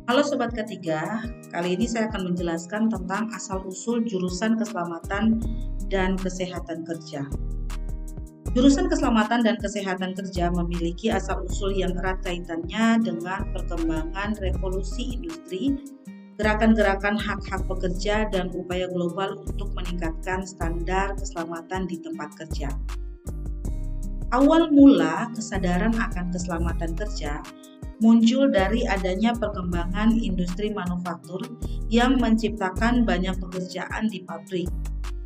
Halo Sobat Ketiga, kali ini saya akan menjelaskan tentang asal-usul jurusan keselamatan dan kesehatan kerja. Jurusan keselamatan dan kesehatan kerja memiliki asal-usul yang erat kaitannya dengan perkembangan revolusi industri, gerakan-gerakan hak-hak pekerja, dan upaya global untuk meningkatkan standar keselamatan di tempat kerja. Awal mula kesadaran akan keselamatan kerja muncul dari adanya perkembangan industri manufaktur yang menciptakan banyak pekerjaan di pabrik.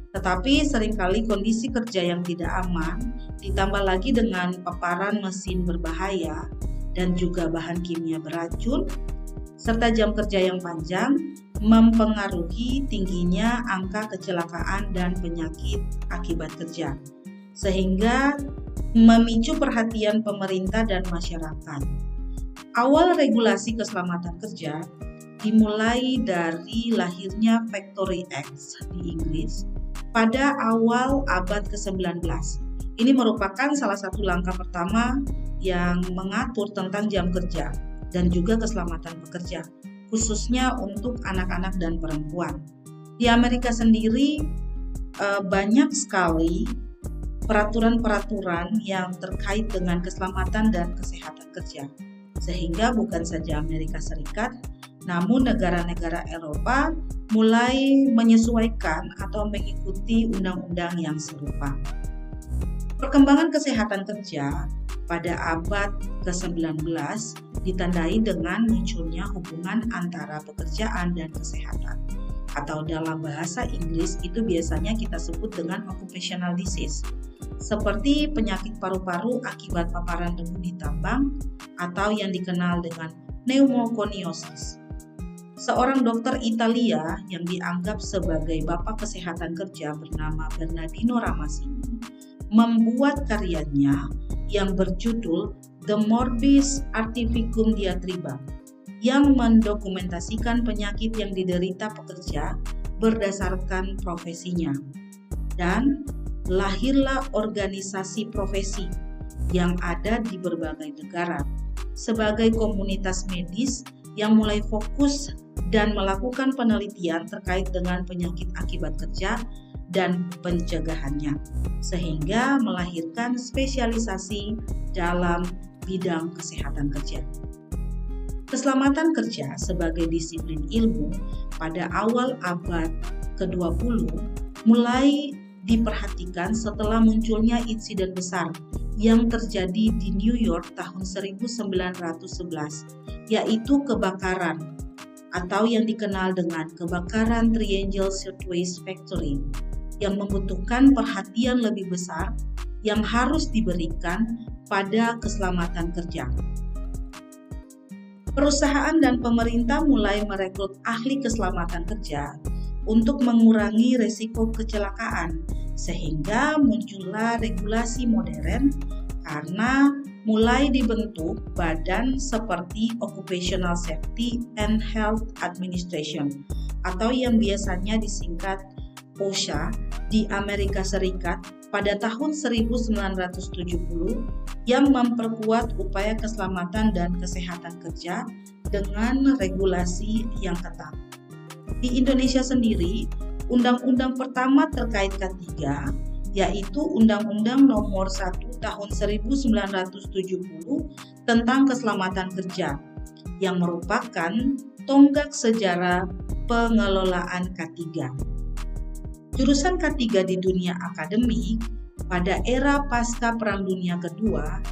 Tetapi seringkali kondisi kerja yang tidak aman, ditambah lagi dengan paparan mesin berbahaya dan juga bahan kimia beracun, serta jam kerja yang panjang, mempengaruhi tingginya angka kecelakaan dan penyakit akibat kerja, sehingga memicu perhatian pemerintah dan masyarakat. Awal regulasi keselamatan kerja dimulai dari lahirnya Factory Acts di Inggris pada awal abad ke-19. Ini merupakan salah satu langkah pertama yang mengatur tentang jam kerja dan juga keselamatan pekerja, khususnya untuk anak-anak dan perempuan. Di Amerika sendiri banyak sekali peraturan-peraturan yang terkait dengan keselamatan dan kesehatan kerja. Sehingga bukan saja Amerika Serikat, namun negara-negara Eropa mulai menyesuaikan atau mengikuti undang-undang yang serupa. Perkembangan kesehatan kerja pada abad ke-19 ditandai dengan munculnya hubungan antara pekerjaan dan kesehatan, atau dalam bahasa Inggris itu biasanya kita sebut dengan occupational disease, seperti penyakit paru-paru akibat paparan debu di tambang atau yang dikenal dengan pneumoconiosis. Seorang dokter Italia yang dianggap sebagai bapak kesehatan kerja bernama Bernardino Ramazzini membuat karyanya yang berjudul The Morbis Artificum Diatriba yang mendokumentasikan penyakit yang diderita pekerja berdasarkan profesinya. Dan lahirlah organisasi profesi yang ada di berbagai negara sebagai komunitas medis yang mulai fokus dan melakukan penelitian terkait dengan penyakit akibat kerja dan pencegahannya, sehingga melahirkan spesialisasi dalam bidang kesehatan kerja. Keselamatan kerja sebagai disiplin ilmu pada awal abad ke-20 mulai diperhatikan setelah munculnya insiden besar yang terjadi di New York tahun 1911, yaitu kebakaran atau yang dikenal dengan kebakaran Triangle Shirtwaist Factory yang membutuhkan perhatian lebih besar yang harus diberikan pada keselamatan kerja. Perusahaan dan pemerintah mulai merekrut ahli keselamatan kerja untuk mengurangi risiko kecelakaan, sehingga muncullah regulasi modern karena mulai dibentuk badan seperti Occupational Safety and Health Administration atau yang biasanya disingkat OSHA di Amerika Serikat pada tahun 1970 yang memperkuat upaya keselamatan dan kesehatan kerja dengan regulasi yang ketat. Di Indonesia sendiri, undang-undang pertama terkait K3 yaitu Undang-Undang Nomor 1 Tahun 1970 tentang Keselamatan Kerja yang merupakan tonggak sejarah pengelolaan K3. Jurusan K3 di dunia akademik pada era pasca Perang Dunia Kedua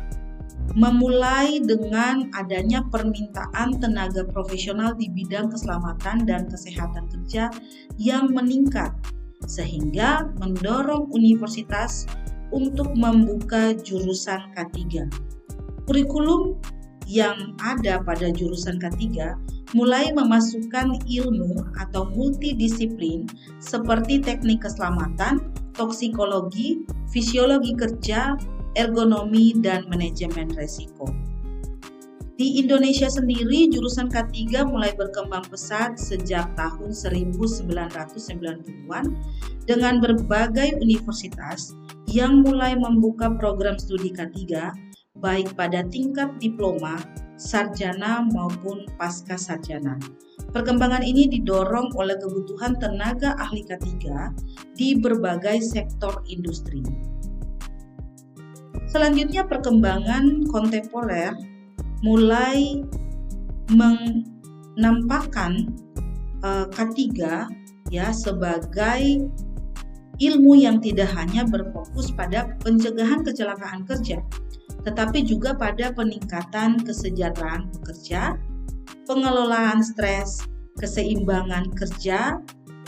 memulai dengan adanya permintaan tenaga profesional di bidang keselamatan dan kesehatan kerja yang meningkat, sehingga mendorong universitas untuk membuka jurusan K3. Kurikulum yang ada pada jurusan K3 mulai memasukkan ilmu atau multidisiplin seperti teknik keselamatan, toksikologi, fisiologi kerja, ergonomi, dan manajemen risiko. Di Indonesia sendiri, jurusan K3 mulai berkembang pesat sejak tahun 1990-an dengan berbagai universitas yang mulai membuka program studi K3 baik pada tingkat diploma sarjana maupun pasca sarjana. Perkembangan ini didorong oleh kebutuhan tenaga ahli K3 di berbagai sektor industri. Selanjutnya, perkembangan kontemporer mulai menampakkan K3 ya sebagai ilmu yang tidak hanya berfokus pada pencegahan kecelakaan kerja, tetapi juga pada peningkatan kesejahteraan pekerja, pengelolaan stres, keseimbangan kerja,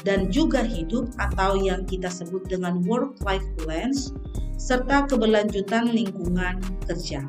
dan juga hidup atau yang kita sebut dengan work-life balance, serta keberlanjutan lingkungan kerja.